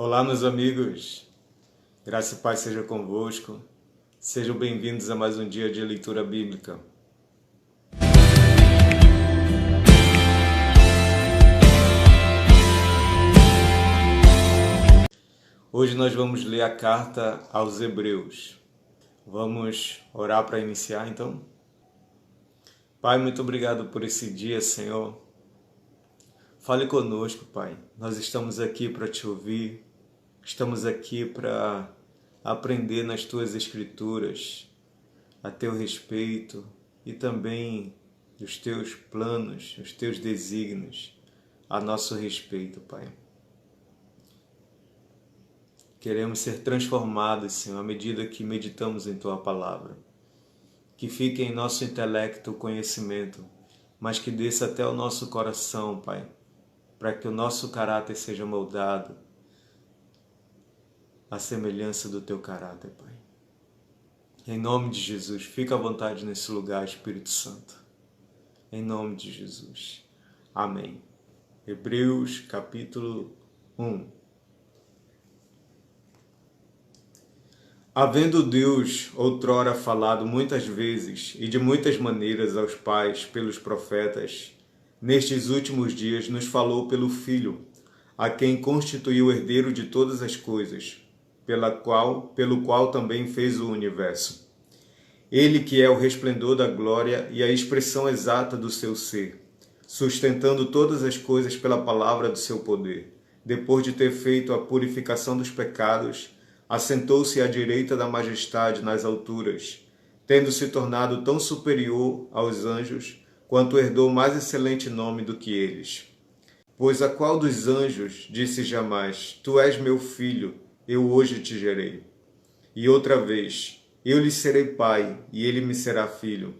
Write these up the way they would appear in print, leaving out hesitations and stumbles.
Olá, meus amigos, graça e paz seja convosco, sejam bem-vindos a mais um dia de leitura bíblica. Hoje nós vamos ler a carta aos Hebreus. Vamos orar para iniciar então? Pai, muito obrigado por esse dia, Senhor. Fale conosco, Pai. Nós estamos aqui para te ouvir. Estamos aqui para aprender nas Tuas Escrituras a Teu respeito e também dos Teus planos, os Teus desígnios a nosso respeito, Pai. Queremos ser transformados, Senhor, à medida que meditamos em Tua Palavra. Que fique em nosso intelecto o conhecimento, mas que desça até o nosso coração, Pai, para que o nosso caráter seja moldado a semelhança do Teu caráter, Pai. Em nome de Jesus, fica à vontade nesse lugar, Espírito Santo. Em nome de Jesus. Amém. Hebreus, capítulo 1. Havendo Deus outrora falado muitas vezes e de muitas maneiras aos pais pelos profetas, nestes últimos dias nos falou pelo Filho, a quem constituiu herdeiro de todas as coisas, pelo qual também fez o universo. Ele que é o resplendor da glória e a expressão exata do seu ser, sustentando todas as coisas pela palavra do seu poder, depois de ter feito a purificação dos pecados, assentou-se à direita da majestade nas alturas, tendo se tornado tão superior aos anjos, quanto herdou mais excelente nome do que eles. Pois a qual dos anjos disse jamais, Tu és meu filho, eu hoje te gerei. E outra vez, eu lhe serei pai, e ele me será filho.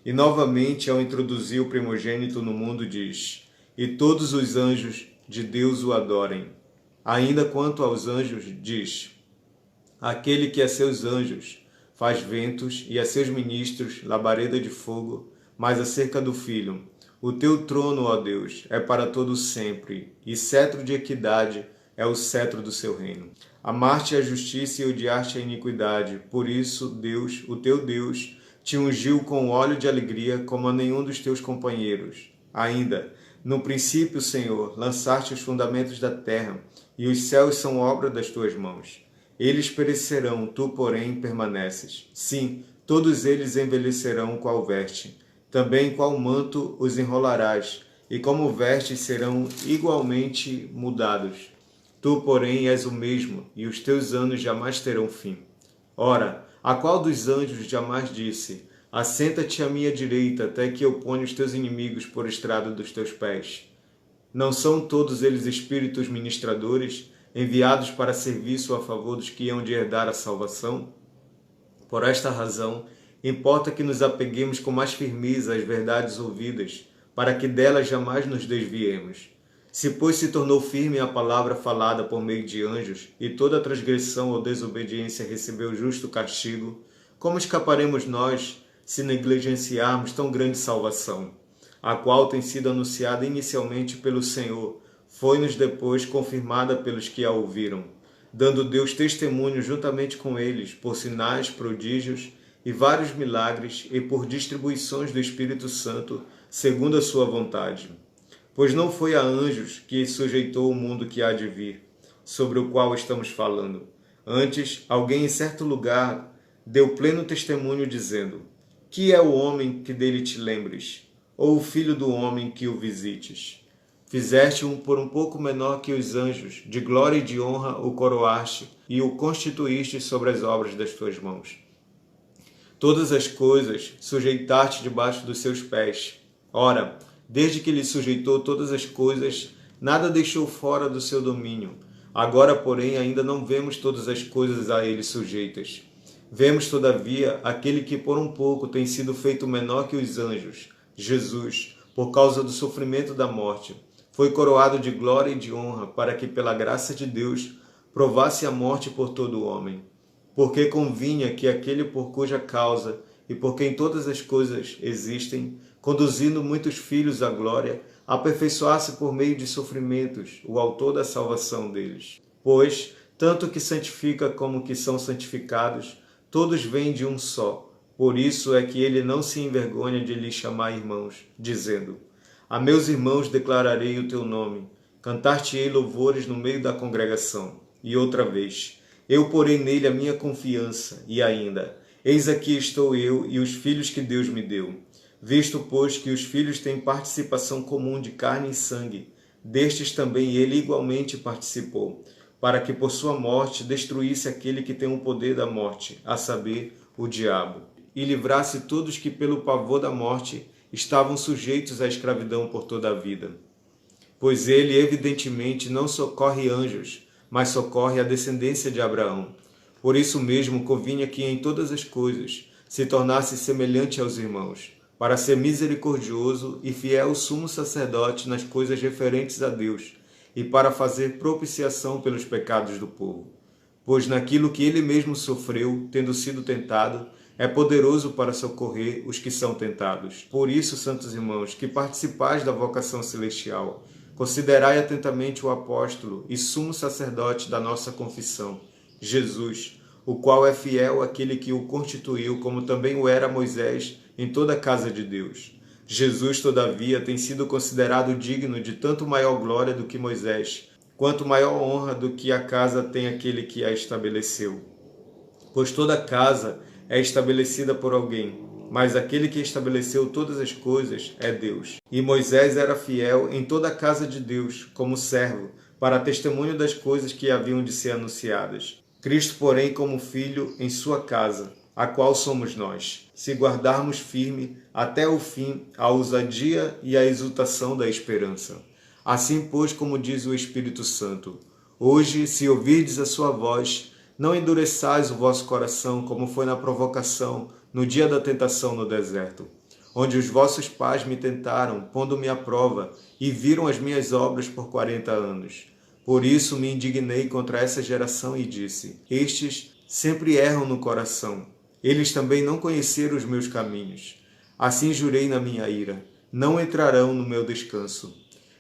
E novamente, ao introduzir o primogênito no mundo, diz, e todos os anjos de Deus o adorem. Ainda quanto aos anjos, diz, aquele que a seus anjos faz ventos e a seus ministros labareda de fogo, mas acerca do Filho, o teu trono, ó Deus, é para todo sempre, e cetro de equidade é o cetro do seu reino. Amar-te a justiça e odiar-te a iniquidade, por isso Deus, o teu Deus, te ungiu com óleo de alegria como a nenhum dos teus companheiros. Ainda, no princípio, Senhor, lançaste os fundamentos da terra, e os céus são obra das tuas mãos. Eles perecerão, tu, porém, permaneces. Sim, todos eles envelhecerão qual veste. Também qual manto os enrolarás, e como vestes serão igualmente mudados. Tu, porém, és o mesmo, e os teus anos jamais terão fim. Ora, a qual dos anjos jamais disse, assenta-te à minha direita, até que eu ponha os teus inimigos por estrado dos teus pés? Não são todos eles espíritos ministradores, enviados para serviço a favor dos que hão de herdar a salvação? Por esta razão, importa que nos apeguemos com mais firmeza às verdades ouvidas, para que delas jamais nos desviemos. Se, pois, se tornou firme a palavra falada por meio de anjos, e toda transgressão ou desobediência recebeu justo castigo, como escaparemos nós, se negligenciarmos tão grande salvação, a qual tem sido anunciada inicialmente pelo Senhor, foi-nos depois confirmada pelos que a ouviram, dando Deus testemunho juntamente com eles, por sinais, prodígios e vários milagres, e por distribuições do Espírito Santo, segundo a sua vontade. Pois não foi a anjos que sujeitou o mundo que há de vir, sobre o qual estamos falando. Antes, alguém em certo lugar deu pleno testemunho, dizendo, que é o homem que dele te lembres, ou o filho do homem que o visites? Fizeste-o por um pouco menor que os anjos, de glória e de honra o coroaste, e o constituíste sobre as obras das tuas mãos. Todas as coisas sujeitaste debaixo dos seus pés. Ora, desde que lhe sujeitou todas as coisas, nada deixou fora do seu domínio. Agora, porém, ainda não vemos todas as coisas a ele sujeitas. Vemos, todavia, aquele que por um pouco tem sido feito menor que os anjos, Jesus, por causa do sofrimento da morte, foi coroado de glória e de honra, para que, pela graça de Deus, provasse a morte por todo o homem. Porque convinha que aquele por cuja causa e por quem todas as coisas existem, conduzindo muitos filhos à glória, aperfeiçoasse por meio de sofrimentos o autor da salvação deles. Pois, tanto que santifica como que são santificados, todos vêm de um só. Por isso é que ele não se envergonha de lhes chamar irmãos, dizendo: A meus irmãos declararei o teu nome, cantar-te-ei louvores no meio da congregação. E outra vez, eu porei nele a minha confiança, e ainda, eis aqui estou eu e os filhos que Deus me deu. Visto, pois, que os filhos têm participação comum de carne e sangue, destes também ele igualmente participou, para que por sua morte destruísse aquele que tem o poder da morte, a saber, o diabo, e livrasse todos que pelo pavor da morte estavam sujeitos à escravidão por toda a vida. Pois ele evidentemente não socorre anjos, mas socorre a descendência de Abraão. Por isso mesmo convinha que em todas as coisas se tornasse semelhante aos irmãos, para ser misericordioso e fiel sumo sacerdote nas coisas referentes a Deus, e para fazer propiciação pelos pecados do povo. Pois naquilo que ele mesmo sofreu, tendo sido tentado, é poderoso para socorrer os que são tentados. Por isso, santos irmãos, que participais da vocação celestial, considerai atentamente o apóstolo e sumo sacerdote da nossa confissão, Jesus, o qual é fiel àquele que o constituiu, como também o era Moisés em toda a casa de Deus. Jesus, todavia, tem sido considerado digno de tanto maior glória do que Moisés, quanto maior honra do que a casa tem aquele que a estabeleceu. Pois toda casa é estabelecida por alguém, mas aquele que estabeleceu todas as coisas é Deus. E Moisés era fiel em toda a casa de Deus, como servo, para testemunho das coisas que haviam de ser anunciadas. Cristo, porém, como filho em sua casa, a qual somos nós, se guardarmos firme até o fim a ousadia e a exultação da esperança. Assim, pois, como diz o Espírito Santo, hoje, se ouvirdes a sua voz, não endureçais o vosso coração, como foi na provocação, no dia da tentação no deserto, onde os vossos pais me tentaram, pondo-me à prova, e viram as minhas obras por 40 anos. Por isso me indignei contra essa geração e disse: Estes sempre erram no coração. Eles também não conheceram os meus caminhos. Assim jurei na minha ira: não entrarão no meu descanso.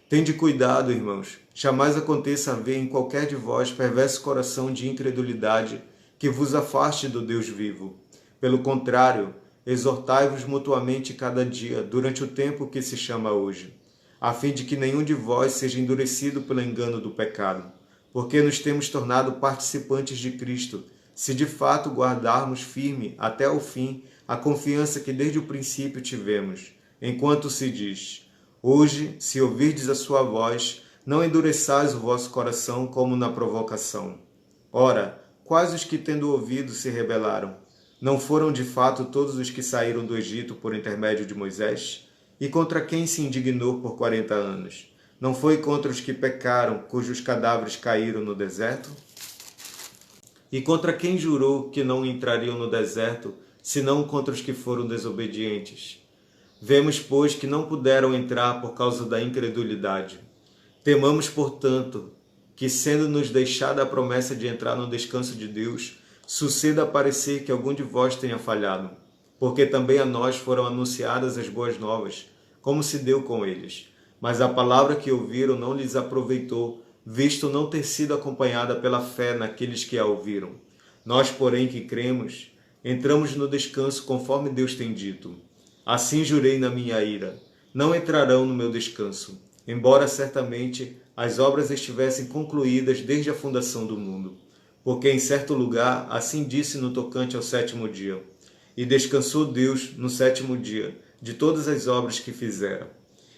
Tende cuidado, irmãos, jamais aconteça haver em qualquer de vós perverso coração de incredulidade que vos afaste do Deus vivo. Pelo contrário, exortai-vos mutuamente cada dia, durante o tempo que se chama hoje, a fim de que nenhum de vós seja endurecido pelo engano do pecado, porque nos temos tornado participantes de Cristo, se de fato guardarmos firme até o fim a confiança que desde o princípio tivemos, enquanto se diz: hoje, se ouvirdes a sua voz, não endureçais o vosso coração como na provocação. Ora, quais os que tendo ouvido se rebelaram? Não foram de fato todos os que saíram do Egito por intermédio de Moisés? E contra quem se indignou por 40 anos? Não foi contra os que pecaram, cujos cadáveres caíram no deserto? E contra quem jurou que não entrariam no deserto, senão contra os que foram desobedientes? Vemos, pois, que não puderam entrar por causa da incredulidade. Temamos, portanto, que, sendo-nos deixada a promessa de entrar no descanso de Deus, suceda parecer que algum de vós tenha falhado, porque também a nós foram anunciadas as boas novas, como se deu com eles. Mas a palavra que ouviram não lhes aproveitou, visto não ter sido acompanhada pela fé naqueles que a ouviram. Nós, porém, que cremos, entramos no descanso conforme Deus tem dito. Assim jurei na minha ira: não entrarão no meu descanso, embora certamente as obras estivessem concluídas desde a fundação do mundo. Porque em certo lugar assim disse no tocante ao 7º dia: e descansou Deus no 7º dia de todas as obras que fizera.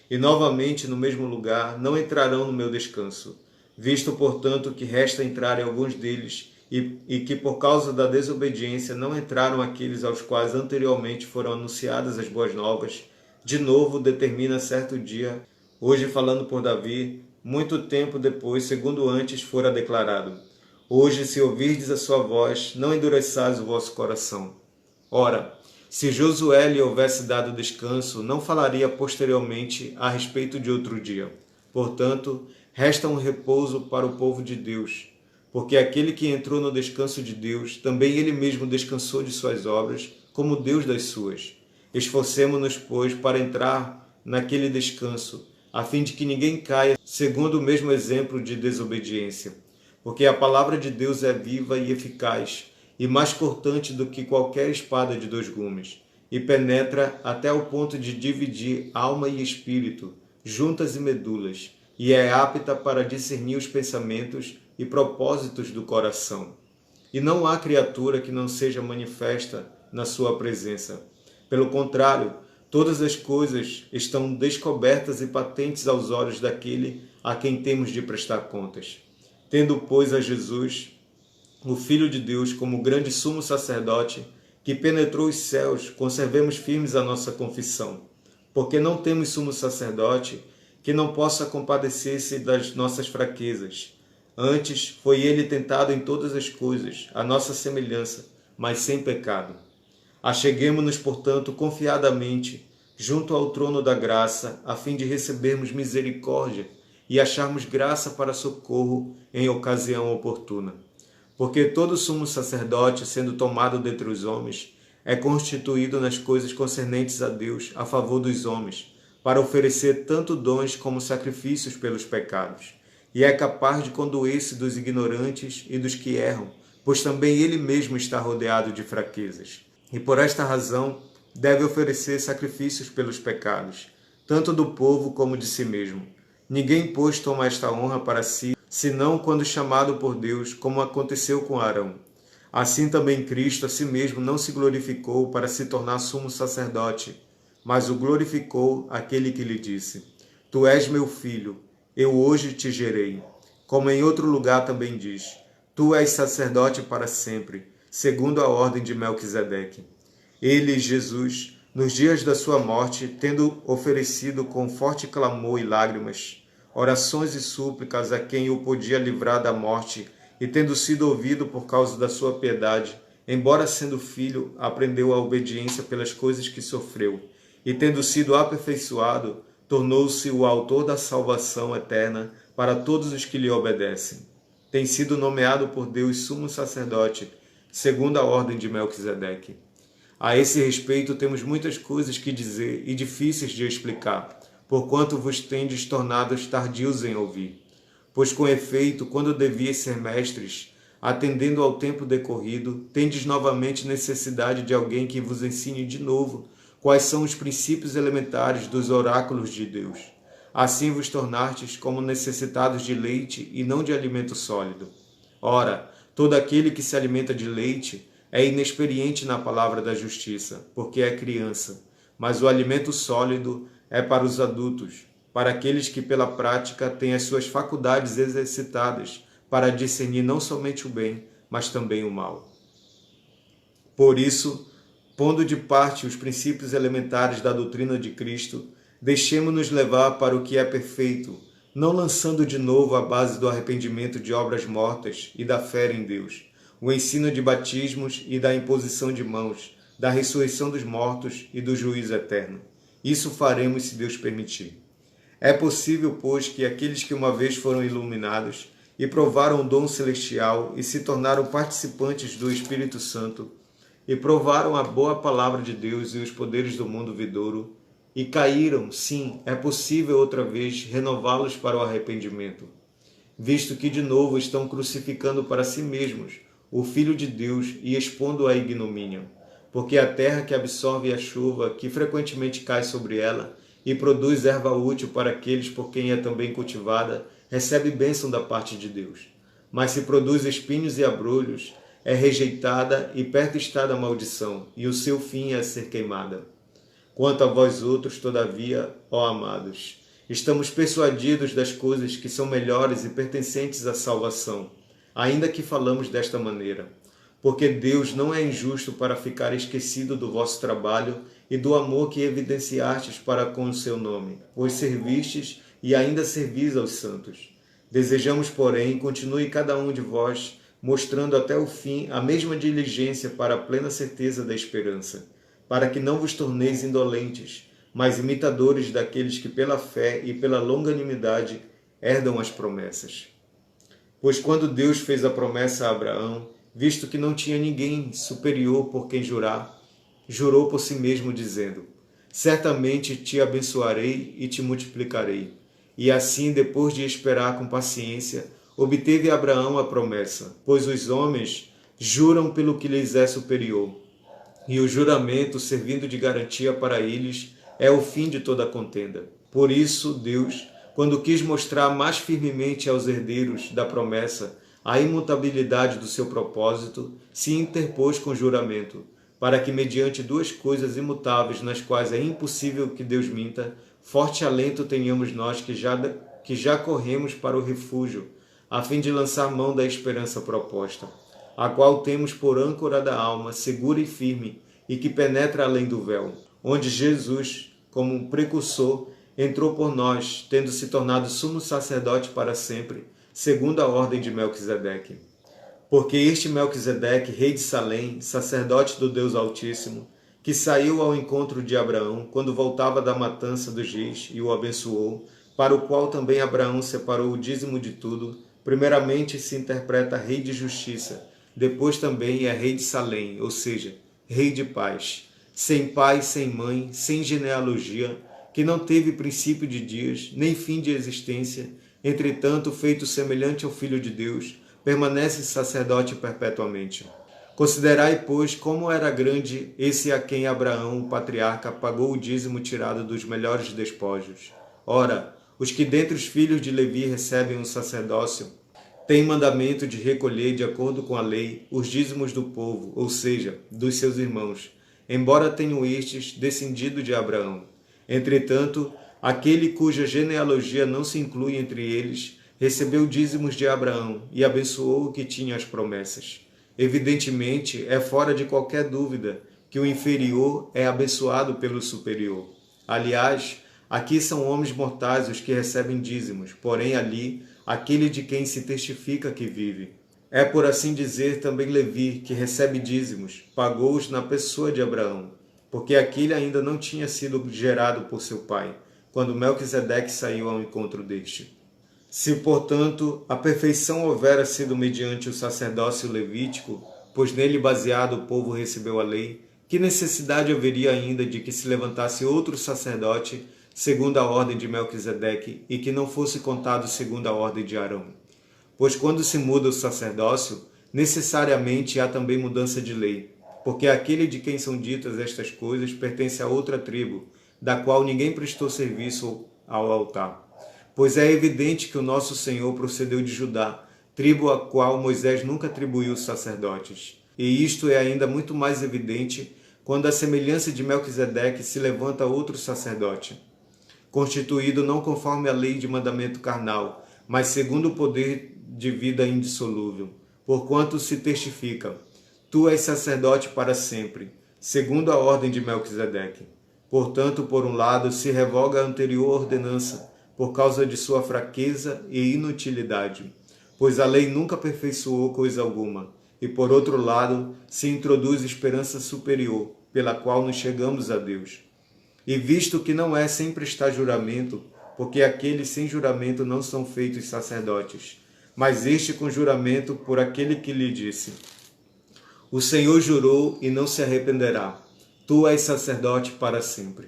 E novamente no mesmo lugar: não entrarão no meu descanso, visto portanto que resta entrarem alguns deles, e que por causa da desobediência não entraram aqueles aos quais anteriormente foram anunciadas as boas novas. De novo determina certo dia, hoje falando por Davi, muito tempo depois, segundo antes fora declarado: hoje, se ouvirdes a sua voz, não endureçais o vosso coração. Ora, se Josué lhe houvesse dado descanso, não falaria posteriormente a respeito de outro dia. Portanto, resta um repouso para o povo de Deus, porque aquele que entrou no descanso de Deus, também ele mesmo descansou de suas obras, como Deus das suas. Esforcemo-nos, pois, para entrar naquele descanso, a fim de que ninguém caia segundo o mesmo exemplo de desobediência. porque a palavra de Deus é viva e eficaz, e mais cortante do que qualquer espada de 2 gumes, e penetra até o ponto de dividir alma e espírito, juntas e medulas, e é apta para discernir os pensamentos e propósitos do coração. E não há criatura que não seja manifesta na sua presença. Pelo contrário, todas as coisas estão descobertas e patentes aos olhos daquele a quem temos de prestar contas. Tendo, pois, a Jesus, o Filho de Deus, como grande sumo sacerdote, que penetrou os céus, conservemos firmes a nossa confissão, porque não temos sumo sacerdote que não possa compadecer-se das nossas fraquezas. Antes, foi ele tentado em todas as coisas, a nossa semelhança, mas sem pecado. Acheguemo-nos, portanto, confiadamente junto ao trono da graça, a fim de recebermos misericórdia e acharmos graça para socorro em ocasião oportuna. Porque todo sumo sacerdote, sendo tomado dentre os homens, é constituído nas coisas concernentes a Deus, a favor dos homens, para oferecer tanto dons como sacrifícios pelos pecados. E é capaz de condoer-se dos ignorantes e dos que erram, pois também ele mesmo está rodeado de fraquezas. E por esta razão deve oferecer sacrifícios pelos pecados, tanto do povo como de si mesmo. Ninguém, pois, toma esta honra para si, senão quando chamado por Deus, como aconteceu com Arão. Assim também Cristo a si mesmo não se glorificou para se tornar sumo sacerdote, mas o glorificou aquele que lhe disse: Tu és meu filho, eu hoje te gerei. Como em outro lugar também diz: Tu és sacerdote para sempre, segundo a ordem de Melquisedeque. Ele, Jesus, nos dias da sua morte, tendo oferecido com forte clamor e lágrimas, orações e súplicas a quem o podia livrar da morte, e tendo sido ouvido por causa da sua piedade, embora sendo filho, aprendeu a obediência pelas coisas que sofreu, e tendo sido aperfeiçoado, tornou-se o autor da salvação eterna para todos os que lhe obedecem. Tem sido nomeado por Deus sumo sacerdote, segundo a ordem de Melquisedeque. A esse respeito temos muitas coisas que dizer e difíceis de explicar, porquanto vos tendes tornados tardios em ouvir. Pois com efeito, quando devias ser mestres, atendendo ao tempo decorrido, tendes novamente necessidade de alguém que vos ensine de novo quais são os princípios elementares dos oráculos de Deus. Assim vos tornastes como necessitados de leite e não de alimento sólido. Ora, todo aquele que se alimenta de leite é inexperiente na palavra da justiça, porque é criança, mas o alimento sólido é para os adultos, para aqueles que pela prática têm as suas faculdades exercitadas para discernir não somente o bem, mas também o mal. Por isso, pondo de parte os princípios elementares da doutrina de Cristo, deixemo-nos levar para o que é perfeito, não lançando de novo a base do arrependimento de obras mortas e da fé em Deus, o ensino de batismos e da imposição de mãos, da ressurreição dos mortos e do juízo eterno. Isso faremos se Deus permitir. É possível, pois, que aqueles que uma vez foram iluminados e provaram o dom celestial e se tornaram participantes do Espírito Santo, e provaram a boa palavra de Deus e os poderes do mundo vindouro, e caíram, sim, é possível outra vez renová-los para o arrependimento, visto que de novo estão crucificando para si mesmos o Filho de Deus e expondo-o à ignomínia, porque a terra que absorve a chuva que frequentemente cai sobre ela e produz erva útil para aqueles por quem é também cultivada, recebe bênção da parte de Deus. Mas se produz espinhos e abrolhos, é rejeitada e perto está da maldição, e o seu fim é ser queimada. Quanto a vós outros, todavia, ó amados, estamos persuadidos das coisas que são melhores e pertencentes à salvação, ainda que falamos desta maneira. Porque Deus não é injusto para ficar esquecido do vosso trabalho e do amor que evidenciastes para com o seu nome, pois servistes e ainda servis aos santos. Desejamos, porém, continue cada um de vós mostrando até o fim a mesma diligência para a plena certeza da esperança, para que não vos torneis indolentes, mas imitadores daqueles que pela fé e pela longanimidade herdam as promessas. Pois quando Deus fez a promessa a Abraão, visto que não tinha ninguém superior por quem jurar, jurou por si mesmo, dizendo: certamente te abençoarei e te multiplicarei. E assim, depois de esperar com paciência, obteve Abraão a promessa, pois os homens juram pelo que lhes é superior, e o juramento, servindo de garantia para eles, é o fim de toda contenda. Por isso, Deus, quando quis mostrar mais firmemente aos herdeiros da promessa a imutabilidade do seu propósito, se interpôs com juramento, para que, mediante duas coisas imutáveis nas quais é impossível que Deus minta, forte alento tenhamos nós que já corremos para o refúgio, a fim de lançar mão da esperança proposta, a qual temos por âncora da alma, segura e firme, e que penetra além do véu, onde Jesus, como um precursor, entrou por nós, tendo se tornado sumo sacerdote para sempre, segundo a ordem de Melquisedeque. Porque este Melquisedeque, rei de Salém, sacerdote do Deus Altíssimo, que saiu ao encontro de Abraão quando voltava da matança dos reis e o abençoou, para o qual também Abraão separou o dízimo de tudo, primeiramente se interpreta rei de justiça, depois também é rei de Salém, ou seja, rei de paz, sem pai, sem mãe, sem genealogia, que não teve princípio de dias, nem fim de existência, entretanto, feito semelhante ao Filho de Deus, permanece sacerdote perpetuamente. Considerai, pois, como era grande esse a quem Abraão, o patriarca, pagou o dízimo tirado dos melhores despojos. Ora, os que dentre os filhos de Levi recebem um sacerdócio, têm mandamento de recolher, de acordo com a lei, os dízimos do povo, ou seja, dos seus irmãos, embora tenham estes descendido de Abraão. Entretanto, aquele cuja genealogia não se inclui entre eles, recebeu dízimos de Abraão e abençoou o que tinha as promessas. Evidentemente, é fora de qualquer dúvida que o inferior é abençoado pelo superior. Aliás, aqui são homens mortais os que recebem dízimos, porém ali, aquele de quem se testifica que vive. É, por assim dizer, também Levi, que recebe dízimos, pagou-os na pessoa de Abraão, porque aquele ainda não tinha sido gerado por seu pai, quando Melquisedeque saiu ao encontro deste. Se, portanto, a perfeição houvera sido mediante o sacerdócio levítico, pois nele baseado o povo recebeu a lei, que necessidade haveria ainda de que se levantasse outro sacerdote segundo a ordem de Melquisedeque e que não fosse contado segundo a ordem de Arão? Pois quando se muda o sacerdócio, necessariamente há também mudança de lei, porque aquele de quem são ditas estas coisas pertence a outra tribo, da qual ninguém prestou serviço ao altar. Pois é evidente que o nosso Senhor procedeu de Judá, tribo a qual Moisés nunca atribuiu sacerdotes. E isto é ainda muito mais evidente quando, à semelhança de Melquisedeque, se levanta outro sacerdote, constituído não conforme a lei de mandamento carnal, mas segundo o poder de vida indissolúvel, porquanto se testifica: tu és sacerdote para sempre, segundo a ordem de Melquisedeque. Portanto, por um lado, se revoga a anterior ordenança, por causa de sua fraqueza e inutilidade, pois a lei nunca aperfeiçoou coisa alguma, e por outro lado, se introduz esperança superior, pela qual nos chegamos a Deus. E visto que não é sem prestar juramento, porque aqueles sem juramento não são feitos sacerdotes, mas este com juramento por aquele que lhe disse: o Senhor jurou e não se arrependerá, tu és sacerdote para sempre.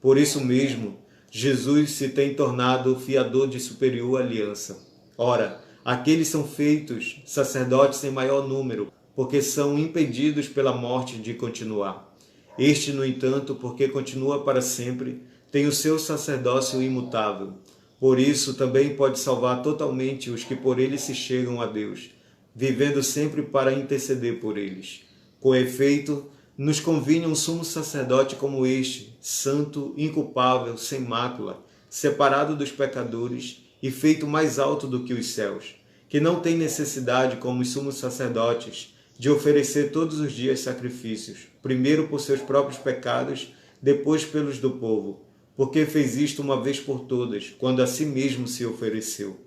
Por isso mesmo, Jesus se tem tornado o fiador de superior aliança. Ora, aqueles são feitos sacerdotes em maior número, porque são impedidos pela morte de continuar. Este, no entanto, porque continua para sempre, tem o seu sacerdócio imutável. Por isso, também pode salvar totalmente os que por ele se chegam a Deus, vivendo sempre para interceder por eles. Com efeito, nos convinha um sumo sacerdote como este, santo, inculpável, sem mácula, separado dos pecadores e feito mais alto do que os céus, que não tem necessidade, como os sumos sacerdotes, de oferecer todos os dias sacrifícios, primeiro por seus próprios pecados, depois pelos do povo, porque fez isto uma vez por todas, quando a si mesmo se ofereceu.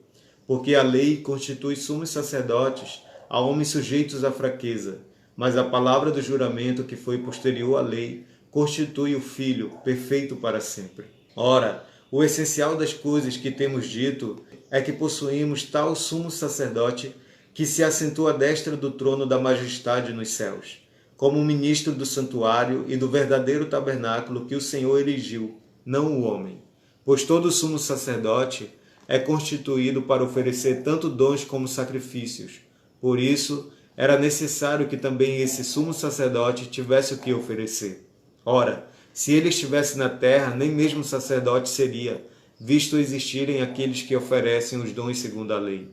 Porque a lei constitui sumos sacerdotes a homens sujeitos à fraqueza, mas a palavra do juramento que foi posterior à lei constitui o Filho perfeito para sempre. Ora, o essencial das coisas que temos dito é que possuímos tal sumo sacerdote que se assentou à destra do trono da majestade nos céus, como ministro do santuário e do verdadeiro tabernáculo que o Senhor erigiu, não o homem. Pois todo sumo sacerdote é constituído para oferecer tanto dons como sacrifícios. Por isso, era necessário que também esse sumo sacerdote tivesse o que oferecer. Ora, se ele estivesse na terra, nem mesmo sacerdote seria, visto existirem aqueles que oferecem os dons segundo a lei,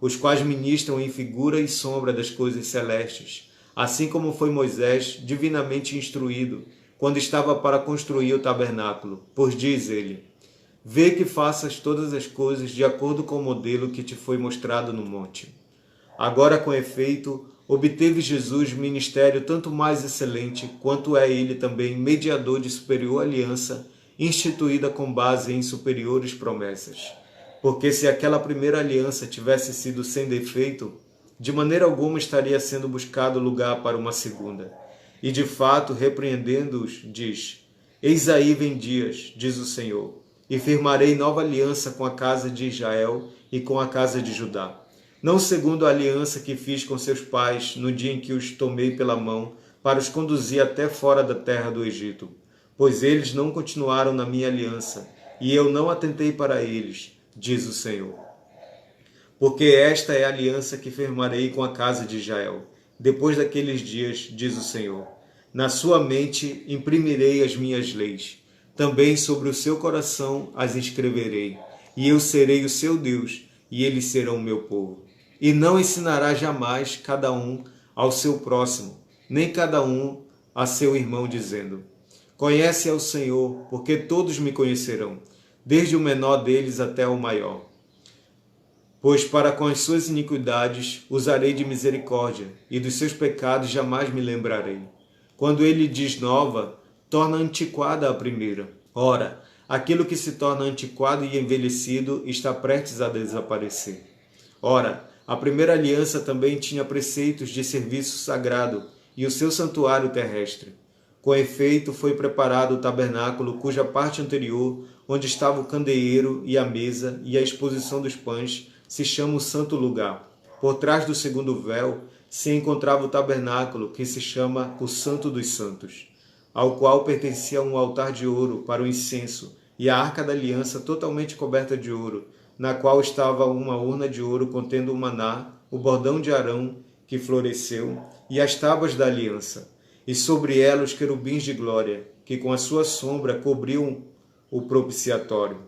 os quais ministram em figura e sombra das coisas celestes, assim como foi Moisés divinamente instruído, quando estava para construir o tabernáculo. Pois diz ele: vê que faças todas as coisas de acordo com o modelo que te foi mostrado no monte. Agora, com efeito, obteve Jesus ministério tanto mais excelente, quanto é ele também mediador de superior aliança, instituída com base em superiores promessas. Porque se aquela primeira aliança tivesse sido sem defeito, de maneira alguma estaria sendo buscado lugar para uma segunda. E de fato, repreendendo-os, diz: eis aí vem dias, diz o Senhor, e firmarei nova aliança com a casa de Israel e com a casa de Judá. Não segundo a aliança que fiz com seus pais no dia em que os tomei pela mão para os conduzir até fora da terra do Egito, pois eles não continuaram na minha aliança, e eu não atentei para eles, diz o Senhor. Porque esta é a aliança que firmarei com a casa de Israel, depois daqueles dias, diz o Senhor. Na sua mente imprimirei as minhas leis, também sobre o seu coração as escreverei, e eu serei o seu Deus, e eles serão o meu povo. E não ensinará jamais cada um ao seu próximo, nem cada um a seu irmão, dizendo: conhece ao Senhor, porque todos me conhecerão, desde o menor deles até o maior. Pois para com as suas iniquidades usarei de misericórdia, e dos seus pecados jamais me lembrarei. Quando ele diz nova, torna antiquada a primeira. Ora, aquilo que se torna antiquado e envelhecido está prestes a desaparecer. Ora, a primeira aliança também tinha preceitos de serviço sagrado e o seu santuário terrestre. Com efeito, foi preparado o tabernáculo, cuja parte anterior, onde estava o candeeiro e a mesa e a exposição dos pães, se chama o Santo Lugar. Por trás do segundo véu se encontrava o tabernáculo, que se chama o Santo dos Santos, ao qual pertencia um altar de ouro para o incenso e a arca da aliança totalmente coberta de ouro, na qual estava uma urna de ouro contendo o maná, o bordão de Arão que floresceu e as tábuas da aliança, e sobre ela os querubins de glória, que com a sua sombra cobriam o propiciatório.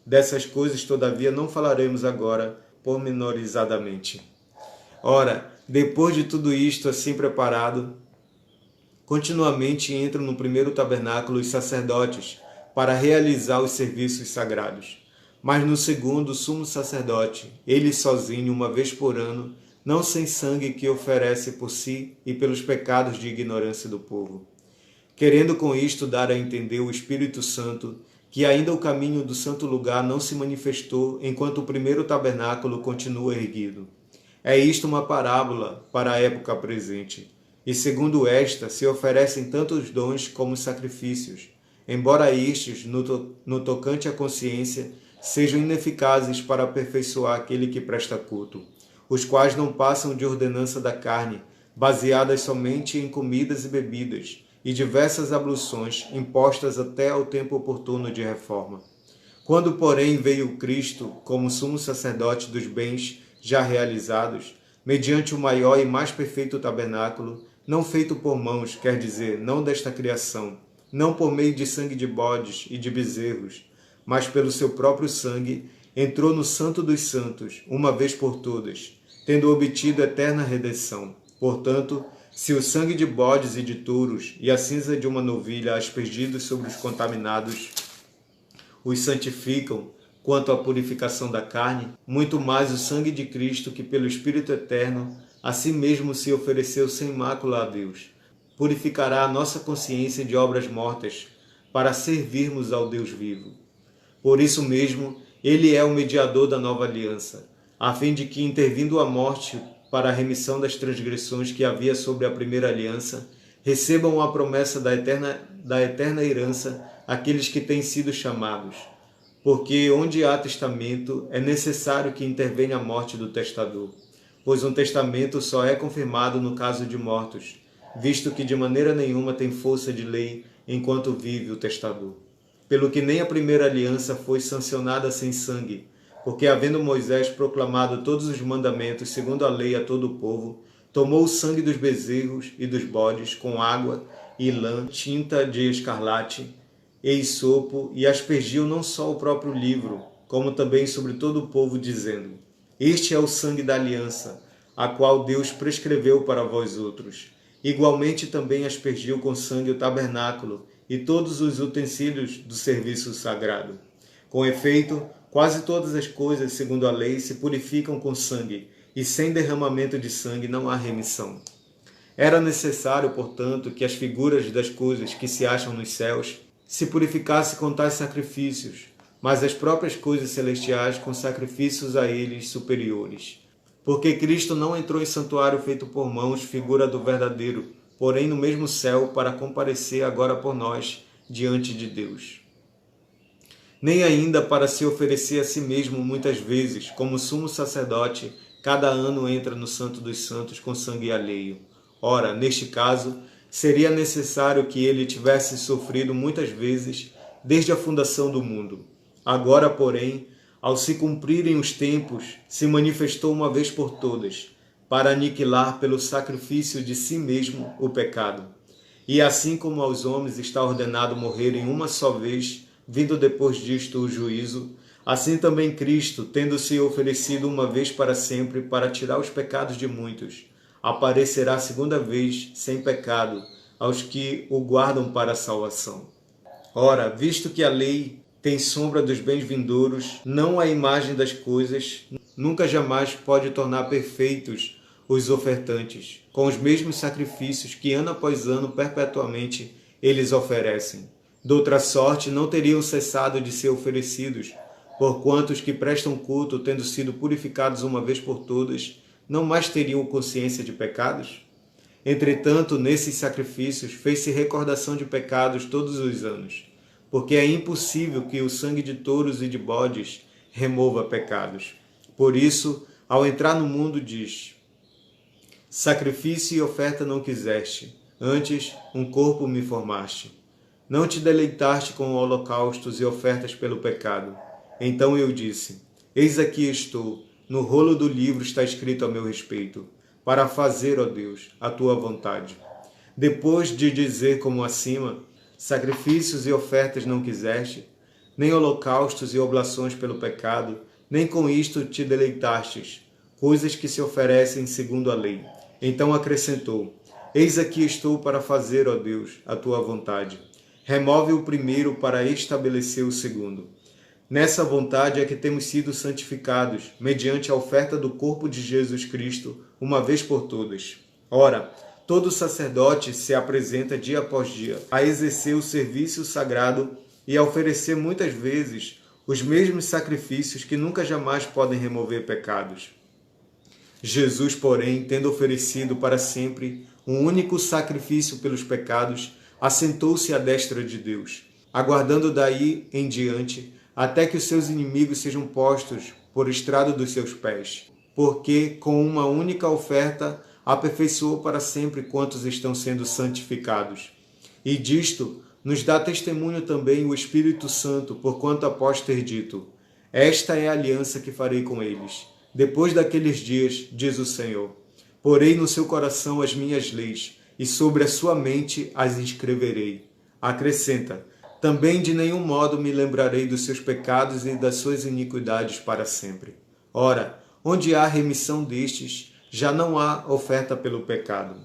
Dessas coisas, todavia, não falaremos agora pormenorizadamente. Ora, depois de tudo isto assim preparado, continuamente entram no primeiro tabernáculo os sacerdotes para realizar os serviços sagrados. Mas no segundo, o sumo sacerdote, ele sozinho, uma vez por ano, não sem sangue, que oferece por si e pelos pecados de ignorância do povo. Querendo com isto dar a entender o Espírito Santo que ainda o caminho do santo lugar não se manifestou enquanto o primeiro tabernáculo continua erguido. É isto uma parábola para a época presente. E segundo esta, se oferecem tanto os dons como os sacrifícios, embora estes, no tocante à consciência, sejam ineficazes para aperfeiçoar aquele que presta culto, os quais não passam de ordenança da carne, baseadas somente em comidas e bebidas, e diversas abluções impostas até ao tempo oportuno de reforma. Quando, porém, veio Cristo como sumo sacerdote dos bens já realizados, mediante o maior e mais perfeito tabernáculo, não feito por mãos, quer dizer, não desta criação, não por meio de sangue de bodes e de bezerros, mas pelo seu próprio sangue, entrou no Santo dos Santos, uma vez por todas, tendo obtido eterna redenção. Portanto, se o sangue de bodes e de touros e a cinza de uma novilha aspergidos sobre os contaminados os santificam quanto à purificação da carne, muito mais o sangue de Cristo, que pelo Espírito Eterno a si mesmo se ofereceu sem mácula a Deus, purificará a nossa consciência de obras mortas, para servirmos ao Deus vivo. Por isso mesmo, ele é o mediador da nova aliança, a fim de que, intervindo a morte para a remissão das transgressões que havia sobre a primeira aliança, recebam a promessa da eterna herança aqueles que têm sido chamados. Porque onde há testamento, é necessário que intervenha a morte do testador, pois um testamento só é confirmado no caso de mortos, visto que de maneira nenhuma tem força de lei enquanto vive o testador. Pelo que nem a primeira aliança foi sancionada sem sangue, porque havendo Moisés proclamado todos os mandamentos segundo a lei a todo o povo, tomou o sangue dos bezerros e dos bodes com água e lã, tinta de escarlate e hisopo, e aspergiu não só o próprio livro, como também sobre todo o povo, dizendo: Este é o sangue da aliança, a qual Deus prescreveu para vós outros. Igualmente também aspergiu com sangue o tabernáculo e todos os utensílios do serviço sagrado. Com efeito, quase todas as coisas, segundo a lei, se purificam com sangue, e sem derramamento de sangue não há remissão. Era necessário, portanto, que as figuras das coisas que se acham nos céus se purificassem com tais sacrifícios, mas as próprias coisas celestiais com sacrifícios a eles superiores. Porque Cristo não entrou em santuário feito por mãos, figura do verdadeiro, porém no mesmo céu, para comparecer agora por nós diante de Deus. Nem ainda para se oferecer a si mesmo muitas vezes, como sumo sacerdote, cada ano entra no Santo dos Santos com sangue alheio. Ora, neste caso, seria necessário que ele tivesse sofrido muitas vezes desde a fundação do mundo. Agora, porém, ao se cumprirem os tempos, se manifestou uma vez por todas, para aniquilar pelo sacrifício de si mesmo o pecado. E assim como aos homens está ordenado morrerem uma só vez, vindo depois disto o juízo, assim também Cristo, tendo se oferecido uma vez para sempre para tirar os pecados de muitos, aparecerá segunda vez sem pecado aos que o guardam para a salvação. Ora, visto que a lei tem sombra dos bens vindouros, não a imagem das coisas, nunca jamais pode tornar perfeitos os ofertantes, com os mesmos sacrifícios que ano após ano perpetuamente eles oferecem. Doutra sorte, não teriam cessado de ser oferecidos, porquanto os que prestam culto, tendo sido purificados uma vez por todas, não mais teriam consciência de pecados? Entretanto, nesses sacrifícios fez-se recordação de pecados todos os anos, porque é impossível que o sangue de touros e de bodes remova pecados. Por isso, ao entrar no mundo, diz: Sacrifício e oferta não quiseste, antes um corpo me formaste. Não te deleitaste com holocaustos e ofertas pelo pecado. Então eu disse: Eis aqui estou, no rolo do livro está escrito a meu respeito, para fazer, ó Deus, a tua vontade. Depois de dizer como acima, sacrifícios e ofertas não quiseste, nem holocaustos e oblações pelo pecado, nem com isto te deleitastes, coisas que se oferecem segundo a lei. Então acrescentou: Eis aqui estou para fazer, ó Deus, a tua vontade. Remove o primeiro para estabelecer o segundo. Nessa vontade é que temos sido santificados, mediante a oferta do corpo de Jesus Cristo, uma vez por todas. Ora, todo sacerdote se apresenta dia após dia a exercer o serviço sagrado e a oferecer muitas vezes os mesmos sacrifícios que nunca jamais podem remover pecados. Jesus, porém, tendo oferecido para sempre um único sacrifício pelos pecados, assentou-se à destra de Deus, aguardando daí em diante até que os seus inimigos sejam postos por estrado dos seus pés, porque com uma única oferta aperfeiçoou para sempre quantos estão sendo santificados. E disto nos dá testemunho também o Espírito Santo, porquanto após ter dito: Esta é a aliança que farei com eles. Depois daqueles dias, diz o Senhor, porei no seu coração as minhas leis, e sobre a sua mente as inscreverei. Acrescenta: também de nenhum modo me lembrarei dos seus pecados e das suas iniquidades para sempre. Ora, onde há remissão destes, já não há oferta pelo pecado.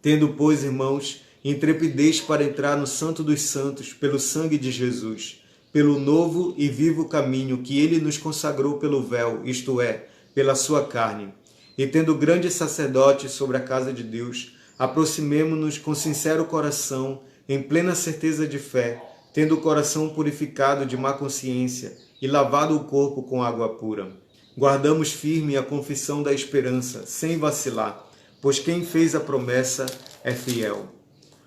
Tendo, pois, irmãos, intrepidez para entrar no Santo dos Santos pelo sangue de Jesus, pelo novo e vivo caminho que ele nos consagrou pelo véu, isto é, pela sua carne. E tendo grande sacerdote sobre a casa de Deus, aproximemo-nos com sincero coração, em plena certeza de fé, tendo o coração purificado de má consciência e lavado o corpo com água pura. Guardamos firme a confissão da esperança, sem vacilar, pois quem fez a promessa é fiel.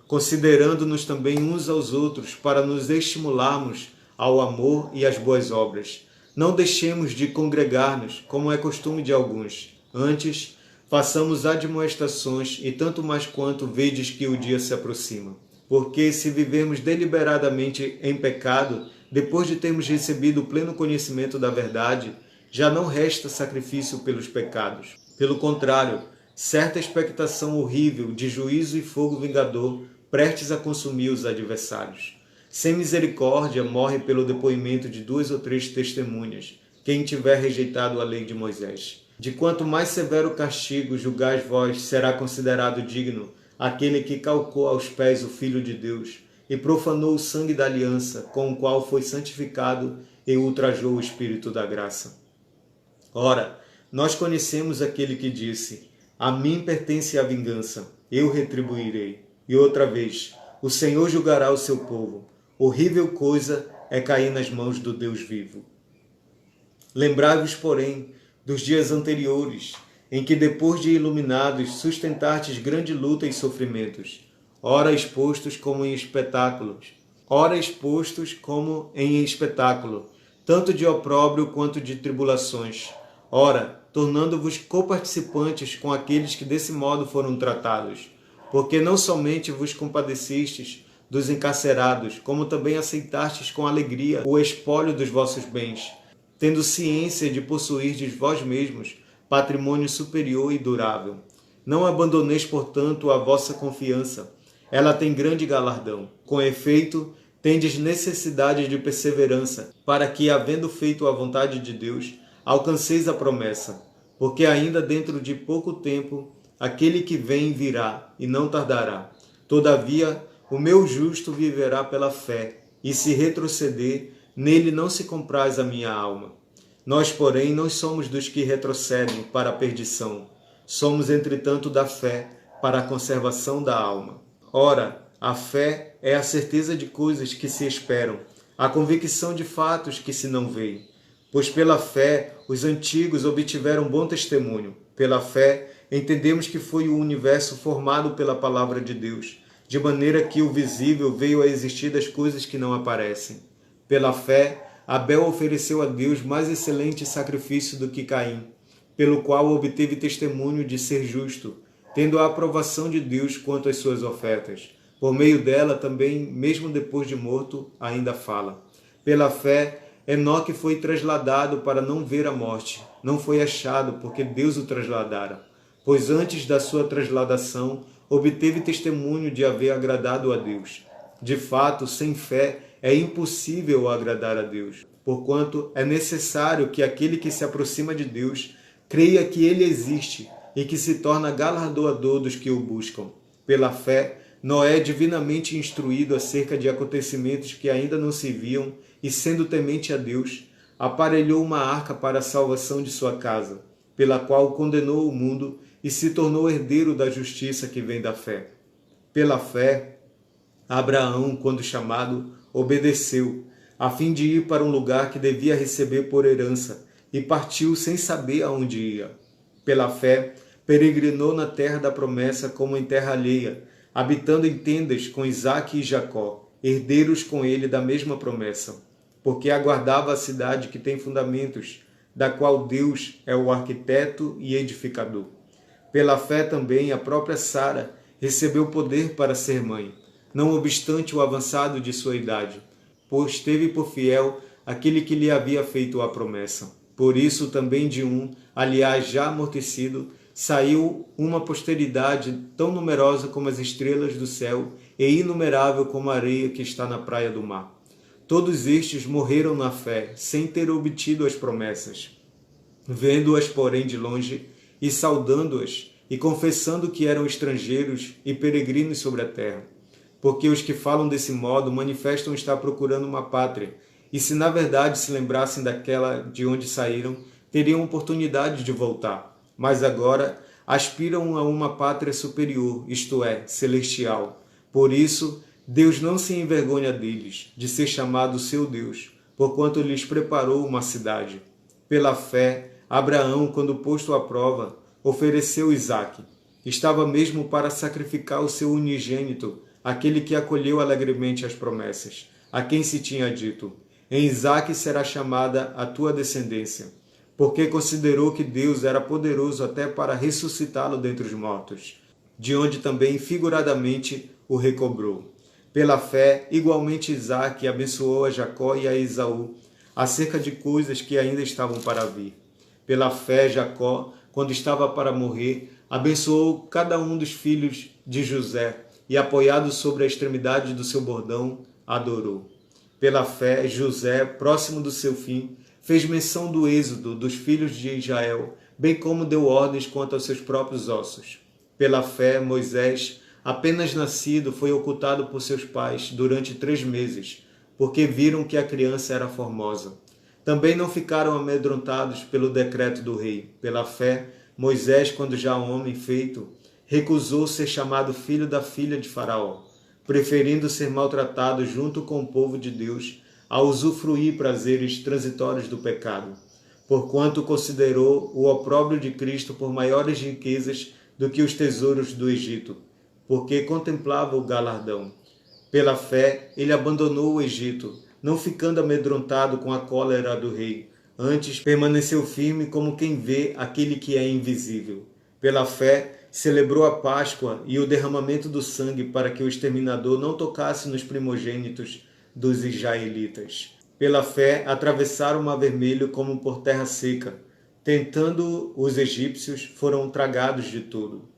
Considerando-nos também uns aos outros para nos estimularmos ao amor e às boas obras. Não deixemos de congregar-nos, como é costume de alguns. Antes, façamos admoestações, e tanto mais quanto vedes que o dia se aproxima. Porque se vivermos deliberadamente em pecado, depois de termos recebido o pleno conhecimento da verdade, já não resta sacrifício pelos pecados. Pelo contrário, certa expectação horrível de juízo e fogo vingador prestes a consumir os adversários. Sem misericórdia morre pelo depoimento de 2 ou 3 testemunhas, quem tiver rejeitado a lei de Moisés. De quanto mais severo castigo julgais vós, será considerado digno aquele que calcou aos pés o Filho de Deus e profanou o sangue da aliança, com o qual foi santificado e ultrajou o Espírito da graça. Ora, nós conhecemos aquele que disse: a mim pertence a vingança, eu retribuirei. E outra vez, o Senhor julgará o seu povo. Horrível coisa é cair nas mãos do Deus vivo. Lembrai-vos, porém, dos dias anteriores, em que, depois de iluminados, sustentastes grande luta e sofrimentos, ora expostos como em espetáculo, tanto de opróbrio quanto de tribulações, ora, tornando-vos coparticipantes com aqueles que desse modo foram tratados, porque não somente vos compadecestes dos encarcerados, como também aceitastes com alegria o espólio dos vossos bens, tendo ciência de possuirdes vós mesmos patrimônio superior e durável. Não abandoneis, portanto, a vossa confiança. Ela tem grande galardão. Com efeito, tendes necessidade de perseverança, para que, havendo feito a vontade de Deus, alcanceis a promessa. Porque ainda dentro de pouco tempo, aquele que vem virá, e não tardará. Todavia, o meu justo viverá pela fé, e se retroceder, nele não se compraz a minha alma. Nós, porém, não somos dos que retrocedem para a perdição. Somos, entretanto, da fé para a conservação da alma. Ora, a fé é a certeza de coisas que se esperam, a convicção de fatos que se não veem. Pois pela fé os antigos obtiveram bom testemunho. Pela fé entendemos que foi o universo formado pela palavra de Deus, de maneira que o visível veio a existir das coisas que não aparecem. Pela fé, Abel ofereceu a Deus mais excelente sacrifício do que Caim, pelo qual obteve testemunho de ser justo, tendo a aprovação de Deus quanto às suas ofertas. Por meio dela também, mesmo depois de morto, ainda fala. Pela fé, Enoque foi trasladado para não ver a morte. Não foi achado, porque Deus o trasladara. Pois antes da sua trasladação, obteve testemunho de haver agradado a Deus. De fato, sem fé, é impossível agradar a Deus, porquanto é necessário que aquele que se aproxima de Deus creia que Ele existe e que se torna galardoador dos que o buscam. Pela fé, Noé, divinamente instruído acerca de acontecimentos que ainda não se viam e sendo temente a Deus, aparelhou uma arca para a salvação de sua casa, pela qual condenou o mundo e se tornou herdeiro da justiça que vem da fé. Pela fé, Abraão, quando chamado, obedeceu, a fim de ir para um lugar que devia receber por herança, e partiu sem saber aonde ia. Pela fé, peregrinou na terra da promessa como em terra alheia, habitando em tendas com Isaque e Jacó, herdeiros com ele da mesma promessa, porque aguardava a cidade que tem fundamentos, da qual Deus é o arquiteto e edificador. Pela fé também a própria Sara recebeu poder para ser mãe, não obstante o avançado de sua idade, pois teve por fiel aquele que lhe havia feito a promessa. Por isso também de um, aliás já amortecido, saiu uma posteridade tão numerosa como as estrelas do céu e inumerável como a areia que está na praia do mar. Todos estes morreram na fé, sem ter obtido as promessas, vendo-as, porém, de longe, e saudando-as, e confessando que eram estrangeiros e peregrinos sobre a terra. Porque os que falam desse modo manifestam estar procurando uma pátria, e se na verdade se lembrassem daquela de onde saíram, teriam oportunidade de voltar. Mas agora aspiram a uma pátria superior, isto é, celestial. Por isso, Deus não se envergonha deles, de ser chamado seu Deus, porquanto lhes preparou uma cidade. Pela fé, Abraão, quando posto à prova, ofereceu Isaque. Estava mesmo para sacrificar o seu unigênito, aquele que acolheu alegremente as promessas, a quem se tinha dito: em Isaque será chamada a tua descendência, porque considerou que Deus era poderoso até para ressuscitá-lo dentre os mortos, de onde também figuradamente o recobrou. Pela fé, igualmente Isaque abençoou a Jacó e a Esaú, acerca de coisas que ainda estavam para vir. Pela fé, Jacó, quando estava para morrer, abençoou cada um dos filhos de José e, apoiado sobre a extremidade do seu bordão, adorou. Pela fé, José, próximo do seu fim, fez menção do êxodo dos filhos de Israel, bem como deu ordens quanto aos seus próprios ossos. Pela fé, Moisés, apenas nascido, foi ocultado por seus pais durante 3 meses, porque viram que a criança era formosa. Também não ficaram amedrontados pelo decreto do rei. Pela fé, Moisés, quando já homem feito, recusou ser chamado filho da filha de Faraó, preferindo ser maltratado junto com o povo de Deus, a usufruir prazeres transitórios do pecado, porquanto considerou o opróbrio de Cristo por maiores riquezas do que os tesouros do Egito, porque contemplava o galardão. Pela fé, ele abandonou o Egito, não ficando amedrontado com a cólera do rei. Antes, permaneceu firme como quem vê aquele que é invisível. Pela fé, celebrou a Páscoa e o derramamento do sangue para que o exterminador não tocasse nos primogênitos dos israelitas. Pela fé, atravessaram o Mar Vermelho como por terra seca. Tentando os egípcios, foram tragados de tudo.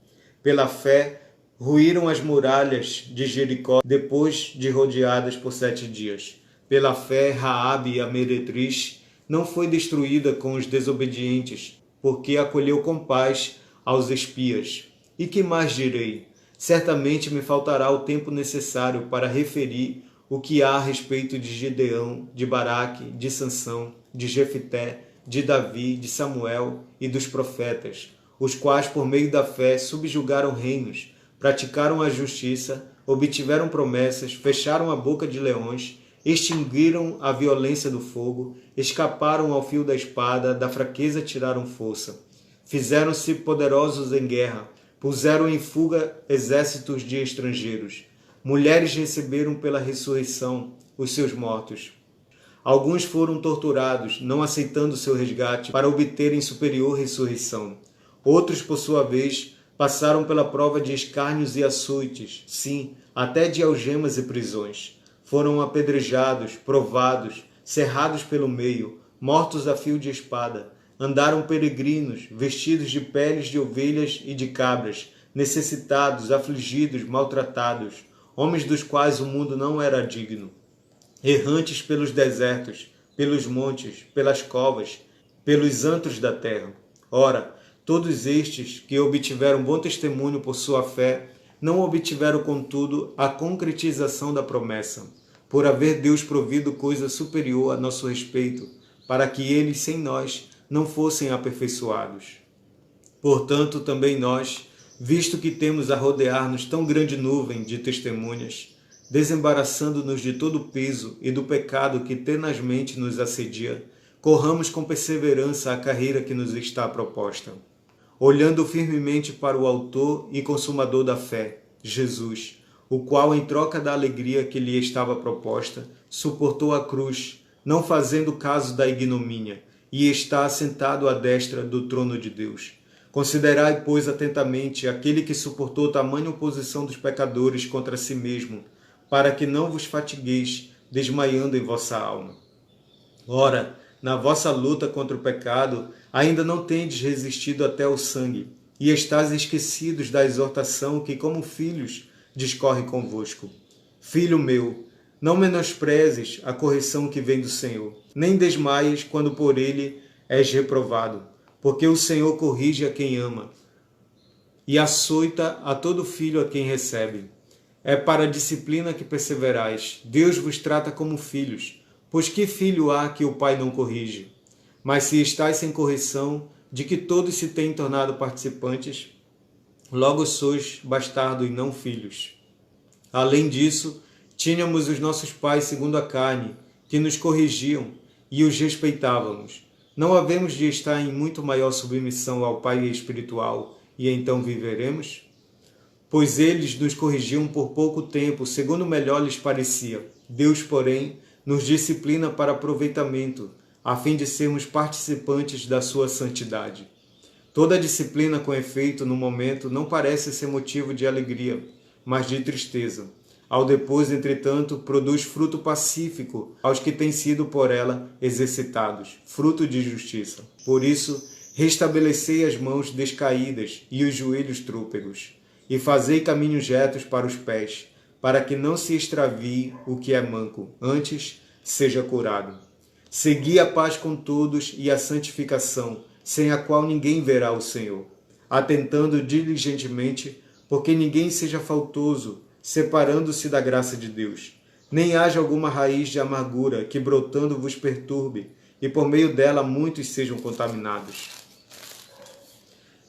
Pela fé, ruíram as muralhas de Jericó depois de rodeadas por 7 dias. Pela fé, Raabe, a meretriz, não foi destruída com os desobedientes, porque acolheu com paz aos espias. E que mais direi? Certamente me faltará o tempo necessário para referir o que há a respeito de Gideão, de Baraque, de Sansão, de Jefité, de Davi, de Samuel e dos profetas, os quais, por meio da fé, subjugaram reinos, praticaram a justiça, obtiveram promessas, fecharam a boca de leões, extinguiram a violência do fogo, escaparam ao fio da espada, da fraqueza tiraram força. Fizeram-se poderosos em guerra, puseram em fuga exércitos de estrangeiros. Mulheres receberam pela ressurreição os seus mortos. Alguns foram torturados, não aceitando seu resgate, para obterem superior ressurreição. Outros, por sua vez, passaram pela prova de escárnios e açoites, sim, até de algemas e prisões. Foram apedrejados, provados, cerrados pelo meio, mortos a fio de espada. Andaram peregrinos, vestidos de peles de ovelhas e de cabras, necessitados, afligidos, maltratados, homens dos quais o mundo não era digno. Errantes pelos desertos, pelos montes, pelas covas, pelos antros da terra. Ora, todos estes que obtiveram bom testemunho por sua fé, não obtiveram, contudo, a concretização da promessa, por haver Deus provido coisa superior a nosso respeito, para que eles, sem nós, não fossem aperfeiçoados. Portanto, também nós, visto que temos a rodear-nos tão grande nuvem de testemunhas, desembaraçando-nos de todo o peso e do pecado que tenazmente nos assedia, corramos com perseverança a carreira que nos está proposta, olhando firmemente para o autor e consumador da fé, Jesus, o qual, em troca da alegria que lhe estava proposta, suportou a cruz, não fazendo caso da ignomínia, e está assentado à destra do trono de Deus. Considerai, pois, atentamente aquele que suportou tamanha oposição dos pecadores contra si mesmo, para que não vos fatigueis, desmaiando em vossa alma. Ora, na vossa luta contra o pecado, ainda não tendes resistido até o sangue, e estáis esquecidos da exortação que, como filhos, discorre convosco. Filho meu, não menosprezes a correção que vem do Senhor, nem desmaies quando por ele és reprovado, porque o Senhor corrige a quem ama e açoita a todo filho a quem recebe. É para a disciplina que perseverais. Deus vos trata como filhos, pois que filho há que o pai não corrige? Mas se estáis sem correção, de que todos se têm tornado participantes, logo sois bastardos e não filhos. Além disso, tínhamos os nossos pais segundo a carne, que nos corrigiam e os respeitávamos. Não havemos de estar em muito maior submissão ao Pai espiritual, e então viveremos? Pois eles nos corrigiam por pouco tempo, segundo melhor lhes parecia. Deus, porém, nos disciplina para aproveitamento, a fim de sermos participantes da sua santidade. Toda disciplina, com efeito, no momento, não parece ser motivo de alegria, mas de tristeza. Ao depois, entretanto, produz fruto pacífico aos que têm sido por ela exercitados, fruto de justiça. Por isso, restabelecei as mãos descaídas e os joelhos trôpegos, e fazei caminhos retos para os pés, para que não se extravie o que é manco, antes seja curado. Segui a paz com todos e a santificação, sem a qual ninguém verá o Senhor, atentando diligentemente, porque ninguém seja faltoso, separando-se da graça de Deus. Nem haja alguma raiz de amargura que brotando vos perturbe, e por meio dela muitos sejam contaminados.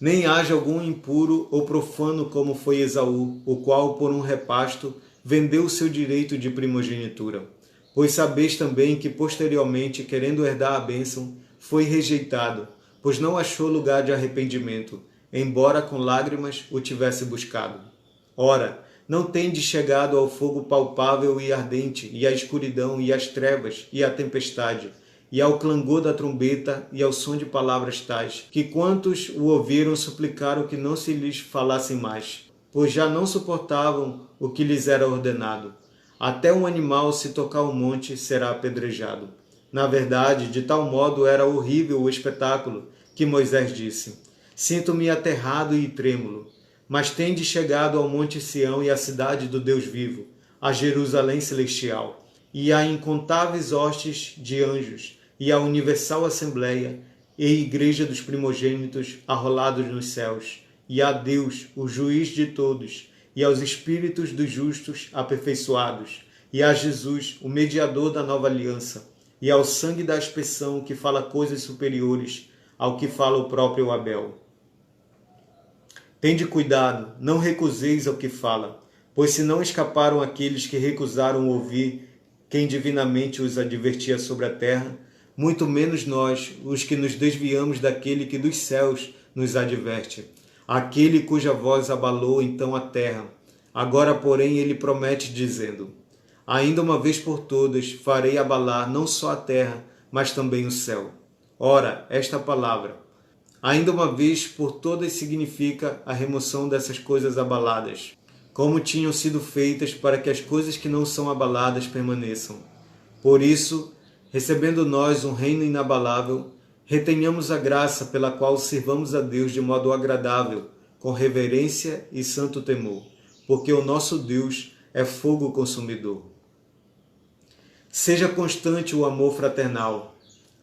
Nem haja algum impuro ou profano como foi Esaú, o qual, por um repasto, vendeu o seu direito de primogenitura. Pois sabeis também que posteriormente, querendo herdar a bênção, foi rejeitado, pois não achou lugar de arrependimento, embora com lágrimas o tivesse buscado. Ora, não tendes chegado ao fogo palpável e ardente, e à escuridão, e às trevas, e à tempestade, e ao clangor da trombeta, e ao som de palavras tais, que quantos o ouviram suplicaram que não se lhes falassem mais, pois já não suportavam o que lhes era ordenado. Até um animal, se tocar o monte, será apedrejado. Na verdade, de tal modo era horrível o espetáculo, que Moisés disse: Sinto-me aterrado e trêmulo. Mas tendes chegado ao monte Sião e à cidade do Deus vivo, a Jerusalém celestial, e a incontáveis hostes de anjos, e a universal assembleia, e igreja dos primogênitos arrolados nos céus, e a Deus, o juiz de todos, e aos espíritos dos justos aperfeiçoados, e a Jesus, o mediador da nova aliança, e ao sangue da aspersão que fala coisas superiores ao que fala o próprio Abel. Tende cuidado, não recuseis ao que fala, pois se não escaparam aqueles que recusaram ouvir quem divinamente os advertia sobre a terra, muito menos nós, os que nos desviamos daquele que dos céus nos adverte, aquele cuja voz abalou então a terra. Agora, porém, ele promete, dizendo: Ainda uma vez por todas farei abalar não só a terra, mas também o céu. Ora, esta palavra, ainda uma vez por todas, significa a remoção dessas coisas abaladas, como tinham sido feitas para que as coisas que não são abaladas permaneçam. Por isso, recebendo nós um reino inabalável, retenhamos a graça pela qual servamos a Deus de modo agradável, com reverência e santo temor, porque o nosso Deus é fogo consumidor. Seja constante o amor fraternal.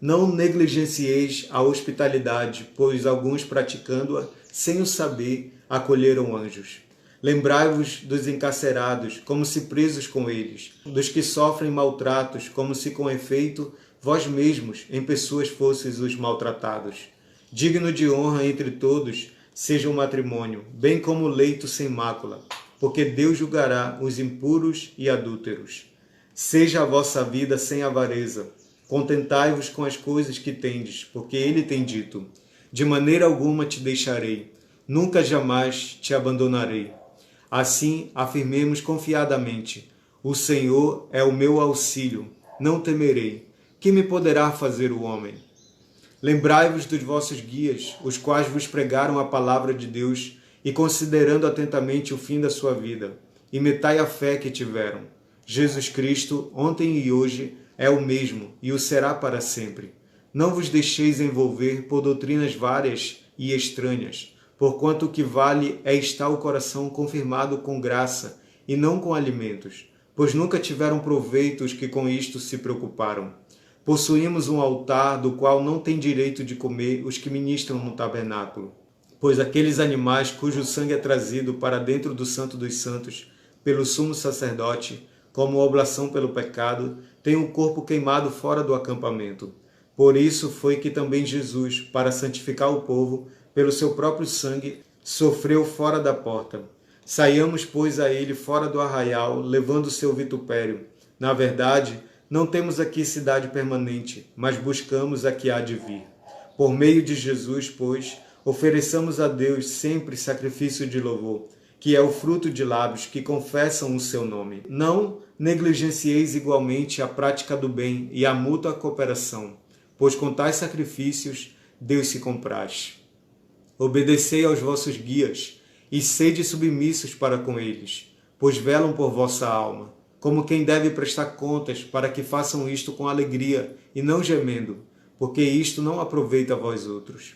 Não negligencieis a hospitalidade, pois alguns, praticando-a sem o saber, acolheram anjos. Lembrai-vos dos encarcerados, como se presos com eles, dos que sofrem maltratos, como se com efeito vós mesmos em pessoas fosseis os maltratados. Digno de honra entre todos seja o matrimônio, bem como o leito sem mácula, porque Deus julgará os impuros e adúlteros. Seja a vossa vida sem avareza. Contentai-vos com as coisas que tendes, porque ele tem dito: de maneira alguma te deixarei, nunca jamais te abandonarei. Assim, afirmemos confiadamente: o Senhor é o meu auxílio, não temerei. Que me poderá fazer o homem? Lembrai-vos dos vossos guias, os quais vos pregaram a palavra de Deus, e considerando atentamente o fim da sua vida, imitai a fé que tiveram. Jesus Cristo, ontem e hoje, é o mesmo e o será para sempre. Não vos deixeis envolver por doutrinas várias e estranhas, porquanto o que vale é estar o coração confirmado com graça e não com alimentos, pois nunca tiveram proveito os que com isto se preocuparam. Possuímos um altar do qual não têm direito de comer os que ministram no tabernáculo, pois aqueles animais cujo sangue é trazido para dentro do Santo dos Santos pelo sumo sacerdote, como oblação pelo pecado, tem o corpo queimado fora do acampamento. Por isso foi que também Jesus, para santificar o povo, pelo seu próprio sangue, sofreu fora da porta. Saiamos, pois, a ele fora do arraial, levando o seu vitupério. Na verdade, não temos aqui cidade permanente, mas buscamos a que há de vir. Por meio de Jesus, pois, ofereçamos a Deus sempre sacrifício de louvor, que é o fruto de lábios que confessam o seu nome. Não negligencieis igualmente a prática do bem e a mútua cooperação, pois com tais sacrifícios Deus se compraz. Obedecei aos vossos guias e sede submissos para com eles, pois velam por vossa alma, como quem deve prestar contas, para que façam isto com alegria e não gemendo, porque isto não aproveita a vós outros.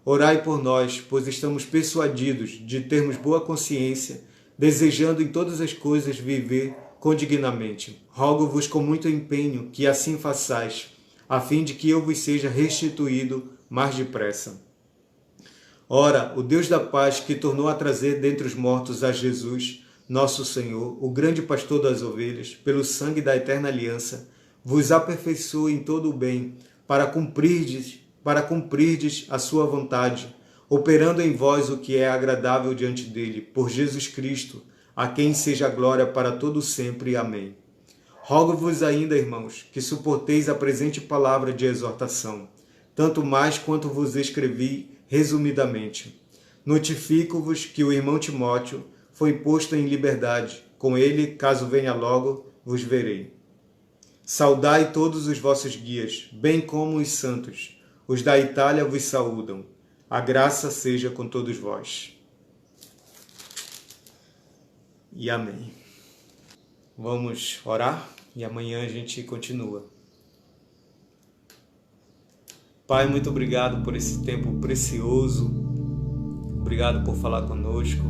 Orai por nós, pois estamos persuadidos de termos boa consciência, desejando em todas as coisas viver condignamente. Rogo-vos com muito empenho que assim façais, a fim de que eu vos seja restituído mais depressa. Ora, o Deus da paz, que tornou a trazer dentre os mortos a Jesus, nosso Senhor, o grande pastor das ovelhas, pelo sangue da eterna aliança, vos aperfeiçoe em todo o bem, para cumprirdes a sua vontade, operando em vós o que é agradável diante dele, por Jesus Cristo, a quem seja a glória para todo sempre. Amém. Rogo-vos ainda, irmãos, que suporteis a presente palavra de exortação, tanto mais quanto vos escrevi resumidamente. Notifico-vos que o irmão Timóteo foi posto em liberdade. Com ele, caso venha logo, vos verei. Saudai todos os vossos guias, bem como os santos. Os da Itália vos saúdam. A graça seja com todos vós. E amém. Vamos orar e amanhã a gente continua. Pai, muito obrigado por esse tempo precioso. Obrigado por falar conosco.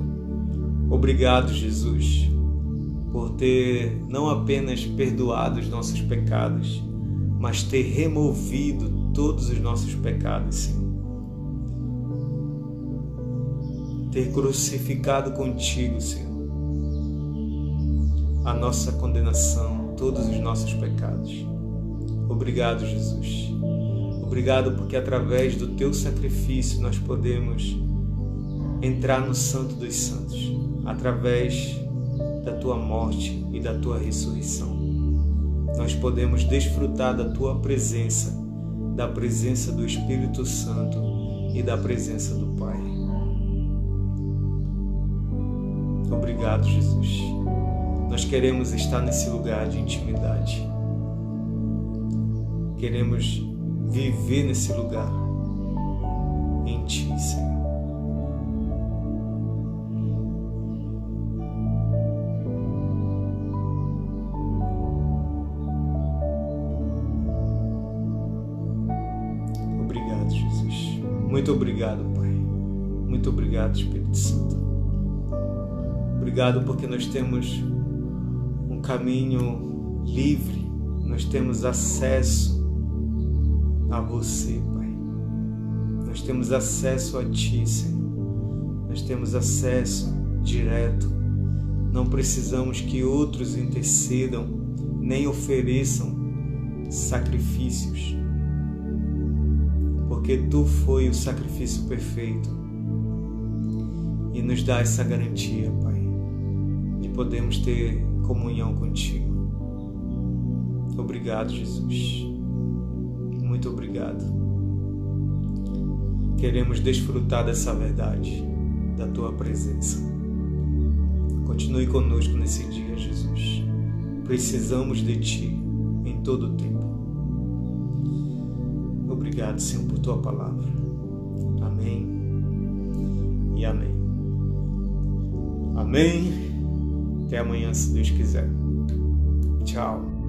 Obrigado, Jesus, por ter não apenas perdoado os nossos pecados, mas ter removido todos os nossos pecados, Senhor. Ter crucificado contigo, Senhor, a nossa condenação, todos os nossos pecados. Obrigado, Jesus. Obrigado porque através do teu sacrifício nós podemos entrar no Santo dos Santos, através da tua morte e da tua ressurreição. Nós podemos desfrutar da tua presença, da presença do Espírito Santo e da presença do Pai. Obrigado, Jesus. Nós queremos estar nesse lugar de intimidade. Queremos viver nesse lugar em Ti, Senhor. Obrigado, Jesus. Muito obrigado, Pai. Muito obrigado, Espírito Santo. Obrigado porque nós temos um caminho livre, nós temos acesso a você, Pai. Nós temos acesso a Ti, Senhor. Nós temos acesso direto. Não precisamos que outros intercedam, nem ofereçam sacrifícios, porque Tu foi o sacrifício perfeito e nos dá essa garantia, Pai, de podermos ter comunhão contigo. Obrigado, Jesus. Muito obrigado. Queremos desfrutar dessa verdade, da Tua presença. Continue conosco nesse dia, Jesus. Precisamos de Ti em todo o tempo. Obrigado, Senhor, por Tua palavra. Amém e amém. Amém. Até amanhã, se Deus quiser. Tchau.